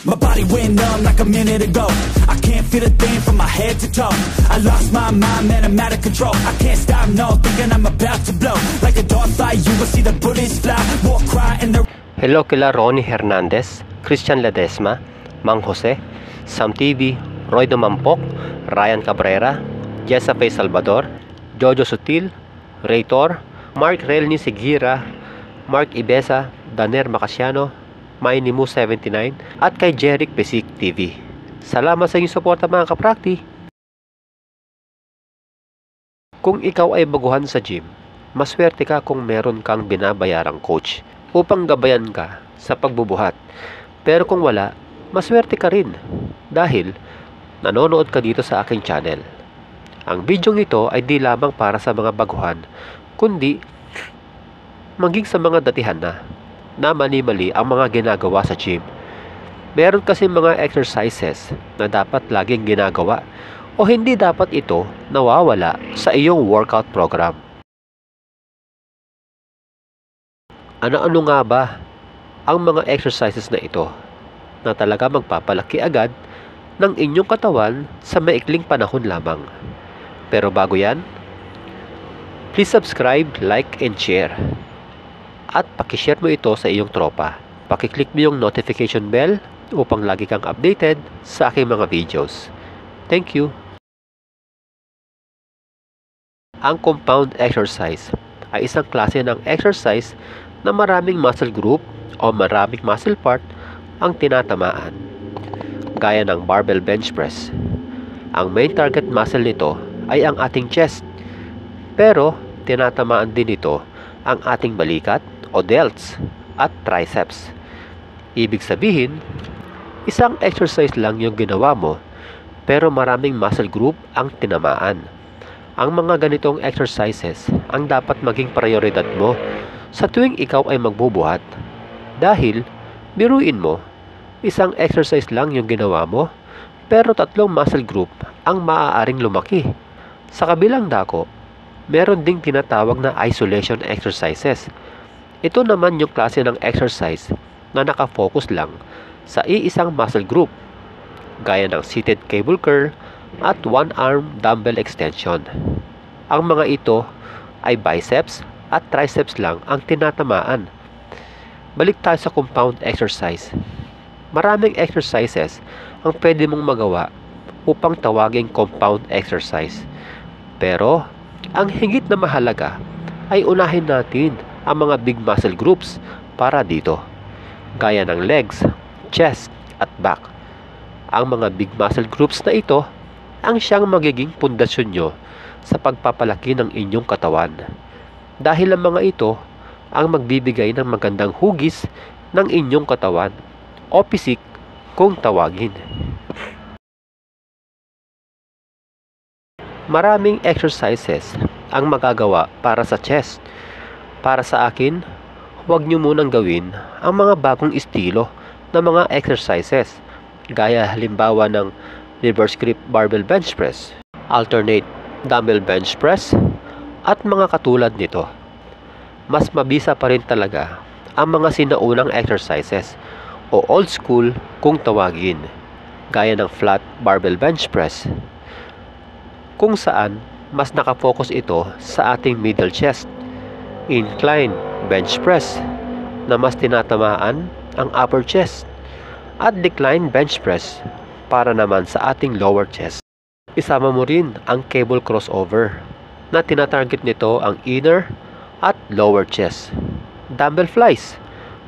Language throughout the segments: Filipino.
My body went numb like a minute ago. I can't feel a thing from my head to toe. I lost my mind, man, I'm out of control. I can't stop, no, thinking I'm about to blow. Like a dog fight, you will see the bullets fly. War cry and the... Hello kila Ronnie Hernandez, Christian Ledesma, Mang Jose, Sam TV, Roy Dumampok, Ryan Cabrera, Jessa Faye Salvador, Jojo Sutil, Ray Tor, Mark Relni Seguira, Mark Ibesa, Daner Macasiano, Mainimu 79 at kay Jeric Pesik TV. Salamat sa inyong suporta mga kaprakti. Kung ikaw ay baguhan sa gym, maswerte ka kung meron kang binabayarang coach upang gabayan ka sa pagbubuhat. Pero kung wala, maswerte ka rin dahil nanonood ka dito sa aking channel. Ang video nito ay di lamang para sa mga baguhan, kundi maging sa mga datihan na mali-mali ang mga ginagawa sa gym. Meron kasi mga exercises na dapat laging ginagawa o hindi dapat ito nawawala sa iyong workout program. Ano-ano nga ba ang mga exercises na ito na talaga magpapalaki agad ng inyong katawan sa maikling panahon lamang? Pero bago yan, please subscribe, like, and share. At pakishare mo ito sa iyong tropa. Pakiclick mo yung notification bell upang lagi kang updated sa aking mga videos. Thank you! Ang compound exercise ay isang klase ng exercise na maraming muscle group o maraming muscle part ang tinatamaan. Gaya ng barbell bench press. Ang main target muscle nito ay ang ating chest. Pero tinatamaan din ito ang ating balikat o delts at triceps. Ibig sabihin, isang exercise lang yung ginawa mo, pero maraming muscle group ang tinamaan. Ang mga ganitong exercises ang dapat maging prioridad mo sa tuwing ikaw ay magbubuhat. Dahil, biruin mo, isang exercise lang yung ginawa mo, pero 3 muscle group ang maaaring lumaki. Sa kabilang dako, meron ding tinatawag na isolation exercises. Ito naman yung klase ng exercise na nakafocus lang sa iisang muscle group, gaya ng seated cable curl at one-arm dumbbell extension. Ang mga ito ay biceps at triceps lang ang tinatamaan. Balik tayo sa compound exercise. Maraming exercises ang pwede mong magawa upang tawaging compound exercise. Pero, ang higit na mahalaga ay unahin natin ang mga big muscle groups para dito, gaya ng legs, chest, at back. Ang mga big muscle groups na ito ang siyang magiging pundasyon nyo sa pagpapalaki ng inyong katawan. Dahil ang mga ito ang magbibigay ng magandang hugis ng inyong katawan o pisik kung tawagin. Maraming exercises ang magagawa para sa chest. Para sa akin, huwag nyo munang gawin ang mga bagong estilo na mga exercises, gaya halimbawa ng reverse grip barbell bench press, alternate dumbbell bench press, at mga katulad nito. Mas mabisa pa rin talaga ang mga sinaunang exercises o old school kung tawagin, gaya ng flat barbell bench press, kung saan mas nakafocus ito sa ating middle chest, incline bench press na mas tinatamaan ang upper chest, at decline bench press para naman sa ating lower chest. Isama mo rin ang cable crossover na tinatarget nito ang inner at lower chest. Dumbbell flies,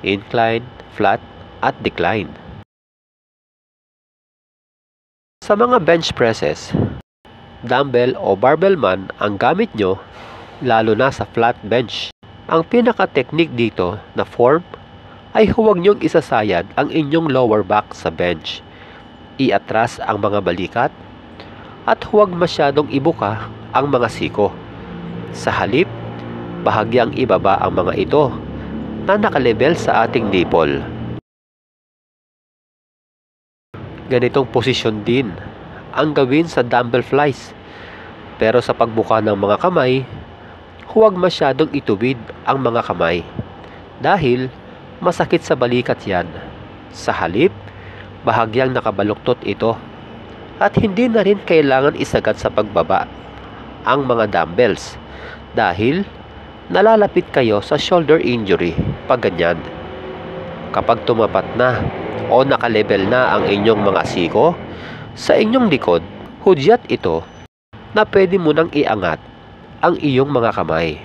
incline, flat, at decline. Sa mga bench presses, dumbbell o barbell man ang gamit nyo, lalo na sa flat bench. Ang pinaka-technique dito na form ay huwag nyong isasayad ang inyong lower back sa bench. Iatras ang mga balikat at huwag masyadong ibuka ang mga siko. Sa halip, bahagyang ibaba ang mga ito na nakalebel sa ating nipple. Ganitong posisyon din ang gawin sa dumbbell flies. Pero sa pagbuka ng mga kamay, huwag masyadong ituwid ang mga kamay dahil masakit sa balikat yan. Sa halip, bahagyang nakabaluktot ito at hindi na rin kailangan isagad sa pagbaba ang mga dumbbells dahil nalalapit kayo sa shoulder injury pag ganyan. Kapag tumapat na o nakalevel na ang inyong mga siko sa inyong likod, hudyat ito na pwede mo nang iangat ang iyong mga kamay.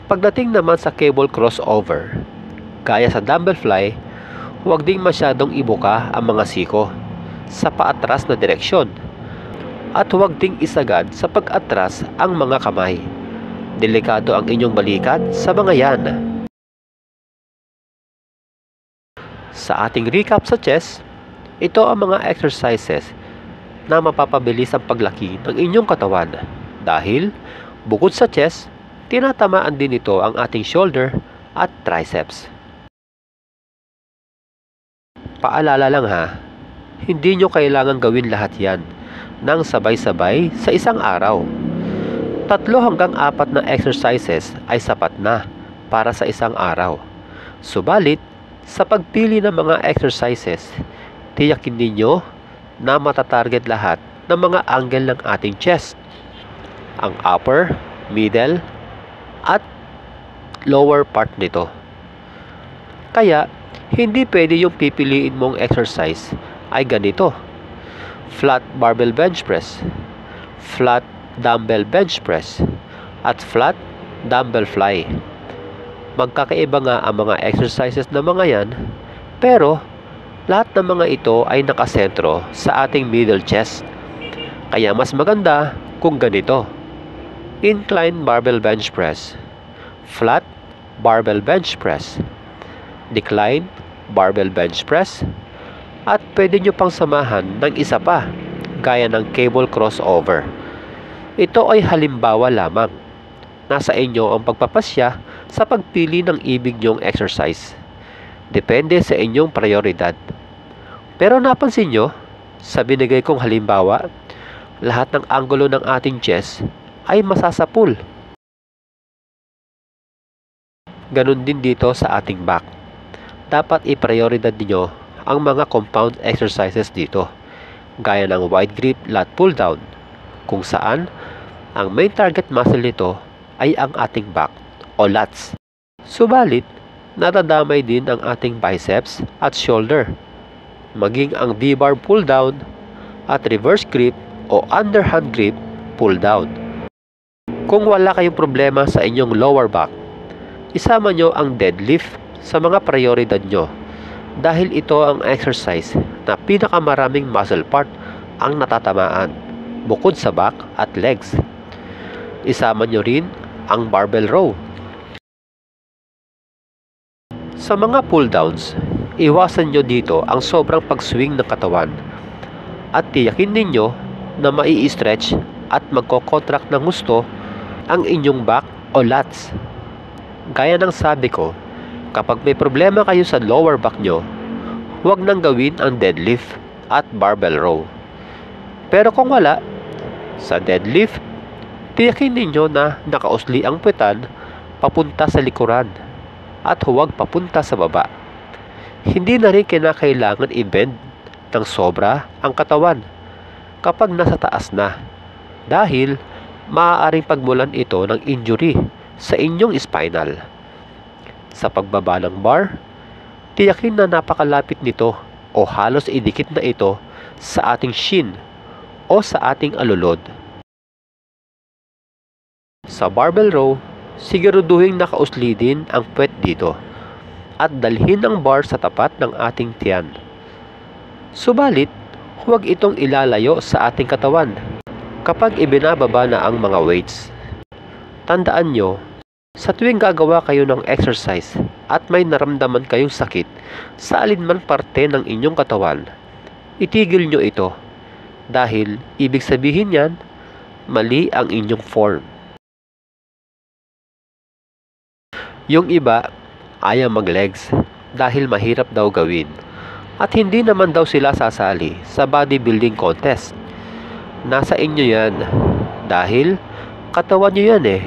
Pagdating naman sa cable crossover, gaya sa dumbbell fly, huwag ding masyadong ibuka ang mga siko sa paatras na direksyon at huwag ding isagad sa pag-atras ang mga kamay. Delikado ang inyong balikat sa mga yan. Sa ating recap sa chest, ito ang mga exercises na mapapabilis ang paglaki ng inyong katawan dahil bukod sa chest, tinatamaan din ito ang ating shoulder at triceps. Paalala lang ha, hindi nyo kailangan gawin lahat yan nang sabay-sabay sa isang araw. 3 hanggang 4 na exercises ay sapat na para sa isang araw. Subalit, sa pagpili ng mga exercises, tiyakin ninyo na matatarget lahat ng mga angle ng ating chest. Ang upper, middle, at lower part nito. Kaya, hindi pwede yung pipiliin mong exercise ay ganito: flat barbell bench press, flat dumbbell bench press, at flat dumbbell fly. Magkakaiba nga ang mga exercises na mga yan, pero lahat ng mga ito ay nakasentro sa ating middle chest. Kaya mas maganda kung ganito: incline barbell bench press, flat barbell bench press, decline barbell bench press, at pwede nyo pang samahan ng isa pa gaya ng cable crossover. Ito ay halimbawa lamang. Nasa inyo ang pagpapasya sa pagpili ng ibig nyong exercise. Depende sa inyong prioridad. Pero napansin nyo, sa binigay kong halimbawa, lahat ng anggulo ng ating chest ay masasapul. Ganon din dito sa ating back. Dapat i-prioridad niyo ang mga compound exercises dito, gaya ng wide grip lat pull down, kung saan ang main target muscle nito ay ang ating back o lats. Subalit, nadadamay din ang ating biceps at shoulder, maging ang D-bar pull down at reverse grip o underhand grip pull down. Kung wala kayong problema sa inyong lower back, isama nyo ang deadlift sa mga prioridad nyo dahil ito ang exercise na pinakamaraming muscle part ang natatamaan bukod sa back at legs. Isama nyo rin ang barbell row. Sa mga pull downs, iwasan nyo dito ang sobrang pag-swing ng katawan at tiyakin ninyo na mai-stretch at magko-contract ng gusto ang inyong back o lats. Gaya ng sabi ko, kapag may problema kayo sa lower back nyo, huwag nang gawin ang deadlift at barbell row. Pero kung wala, sa deadlift, tiyakin ninyo na nakausli ang puwetan papunta sa likuran at huwag papunta sa baba. Hindi na rin kinakailangan i-bend ng sobra ang katawan kapag nasa taas na dahil maaaring pagmulan ito ng injury sa inyong spinal. Sa pagbaba ng bar, tiyakin na napakalapit nito o halos idikit na ito sa ating shin o sa ating alulod. Sa barbell row, siguraduhin nakausli din ang puwet dito at dalhin ang bar sa tapat ng ating tiyan. Subalit, huwag itong ilalayo sa ating katawan kapag ibinababa na ang mga weights. Tandaan nyo, sa tuwing gagawa kayo ng exercise at may naramdaman kayong sakit sa alinman parte ng inyong katawan, itigil nyo ito dahil ibig sabihin yan, mali ang inyong form. Yung iba, ayaw mag-legs dahil mahirap daw gawin at hindi naman daw sila sasali sa bodybuilding contest. Nasa inyo yan dahil katawan nyo yan eh.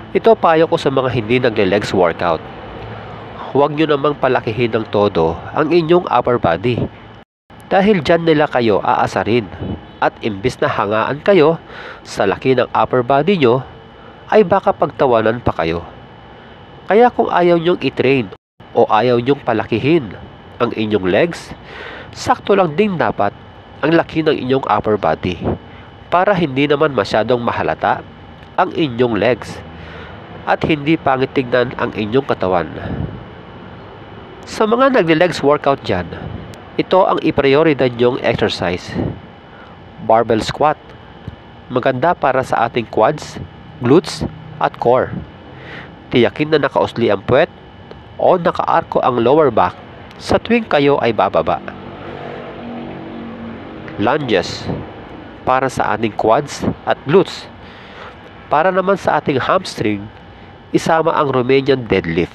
Ito payo ko sa mga hindi nagle-legs workout. huwag nyo namang palakihin ng todo ang inyong upper body. Dahil dyan nila kayo aasarin. At imbis na hangaan kayo sa laki ng upper body nyo, ay baka pagtawanan pa kayo. Kaya kung ayaw nyong i-train o ayaw nyong palakihin ang inyong legs, sakto lang din dapat ang laki ng inyong upper body para hindi naman masyadong mahalata ang inyong legs at hindi pangit tignan ang inyong katawan. Sa mga nagle-legs workout dyan, ito ang i-prioridad nyong exercise. Barbell squat. Maganda para sa ating quads, glutes, at core. Tiyakin na nakausli ang puwet o nakaarko ang lower back sa tuwing kayo ay bababa. Lunges. Para sa ating quads at glutes. Para naman sa ating hamstring, isama ang Romanian deadlift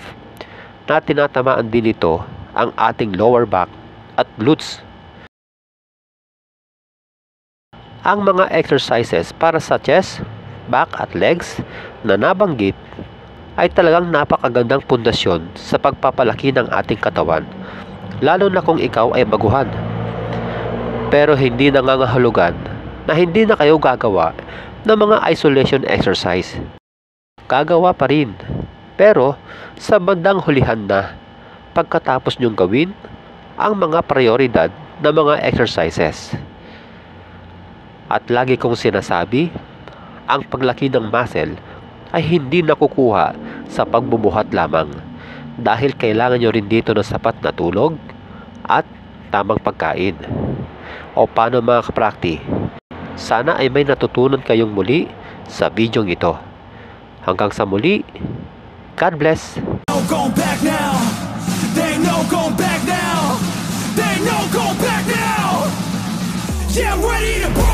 na tinatamaan din ito ang ating lower back at glutes. Ang mga exercises para sa chest, back at legs na nabanggit ay talagang napakagandang pundasyon sa pagpapalaki ng ating katawan, lalo na kung ikaw ay baguhan. Pero hindi nangangahulugan na hindi na kayo gagawa ng mga isolation exercise. Gagawa pa rin, pero sa bandang hulihan na pagkatapos nyong gawin ang mga prioridad na mga exercises. At lagi kong sinasabi, ang paglaki ng muscle ay hindi nakukuha sa pagbubuhat lamang dahil kailangan nyo rin dito ng sapat na tulog at tamang pagkain. O paano mga kaprakti? Sana ay may natutunan kayong muli sa videong ito. Hanggang sa muli, God bless! No going back now. They ain't no going back now. They ain't no going back now. Yeah, I'm ready to